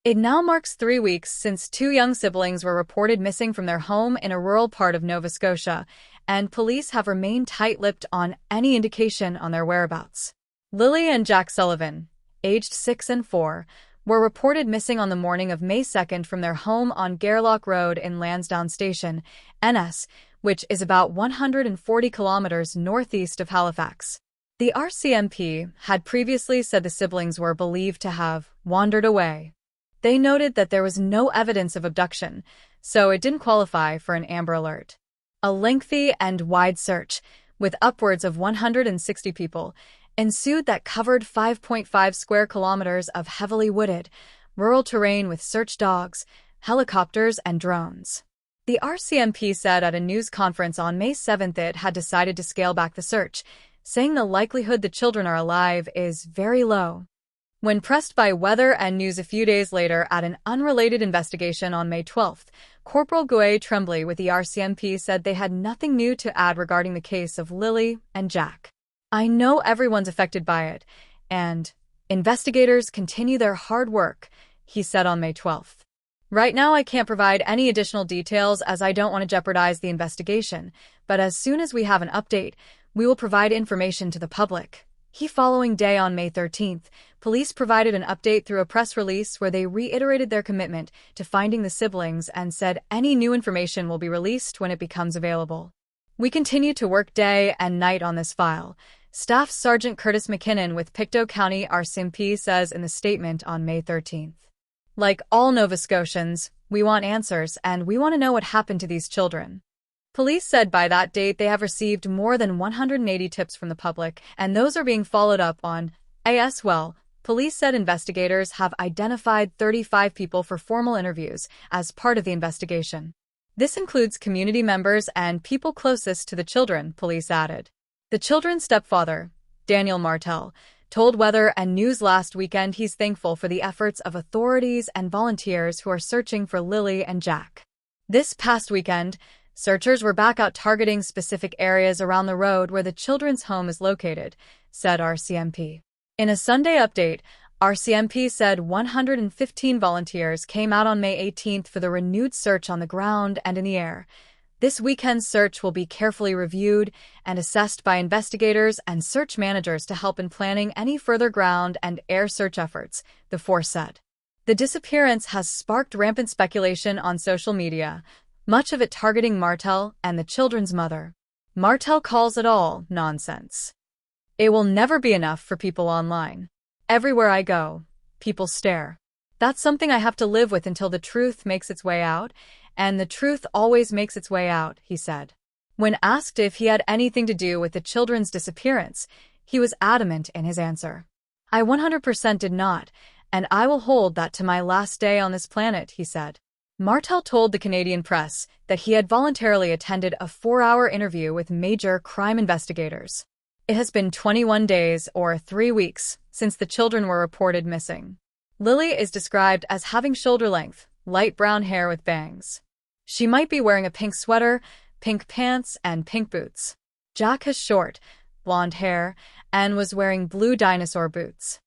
It now marks 3 weeks since two young siblings were reported missing from their home in a rural part of Nova Scotia, and police have remained tight-lipped on any indication on their whereabouts. Lilly and Jack Sullivan, aged 6 and 4, were reported missing on the morning of May 2nd from their home on Gairloch Road in Lansdowne Station, NS, which is about 140 kilometers northeast of Halifax. The RCMP had previously said the siblings were believed to have wandered away. They noted that there was no evidence of abduction, so it didn't qualify for an Amber Alert. A lengthy and wide search, with upwards of 160 people, ensued that covered 5.5 square kilometers of heavily wooded, rural terrain with search dogs, helicopters, and drones. The RCMP said at a news conference on May 7th it had decided to scale back the search, saying the likelihood the children are alive is very low. When pressed by Weather and News a few days later at an unrelated investigation on May 12th, Corporal Guy Tremblay with the RCMP said they had nothing new to add regarding the case of Lilly and Jack. "I know everyone's affected by it, and investigators continue their hard work," he said on May 12th. "Right now I can't provide any additional details as I don't want to jeopardize the investigation, but as soon as we have an update, we will provide information to the public." The following day on May 13th, police provided an update through a press release where they reiterated their commitment to finding the siblings and said any new information will be released when it becomes available. "We continue to work day and night on this file," Staff Sergeant Curtis McKinnon with Pictou County RCMP says in the statement on May 13th. "Like all Nova Scotians, we want answers and we want to know what happened to these children." Police said by that date they have received more than 180 tips from the public, and those are being followed up on. As well, police said investigators have identified 35 people for formal interviews as part of the investigation. This includes community members and people closest to the children, police added. The children's stepfather, Daniel Martel, told Weather and News last weekend he's thankful for the efforts of authorities and volunteers who are searching for Lilly and Jack. This past weekend, searchers were back out targeting specific areas around the road where the children's home is located, said RCMP. In a Sunday update, RCMP said 115 volunteers came out on May 18th for the renewed search on the ground and in the air. This weekend's search will be carefully reviewed and assessed by investigators and search managers to help in planning any further ground and air search efforts, the force said. The disappearance has sparked rampant speculation on social media, much of it targeting Martel and the children's mother. Martel calls it all nonsense. "It will never be enough for people online. Everywhere I go, people stare. That's something I have to live with until the truth makes its way out, and the truth always makes its way out," he said. When asked if he had anything to do with the children's disappearance, he was adamant in his answer. "I 100% did not, and I will hold that to my last day on this planet," he said. Martel told the Canadian press that he had voluntarily attended a 4-hour interview with major crime investigators. It has been 21 days or 3 weeks since the children were reported missing. Lilly is described as having shoulder-length, light brown hair with bangs. She might be wearing a pink sweater, pink pants, and pink boots. Jack has short, blonde hair and was wearing blue dinosaur boots.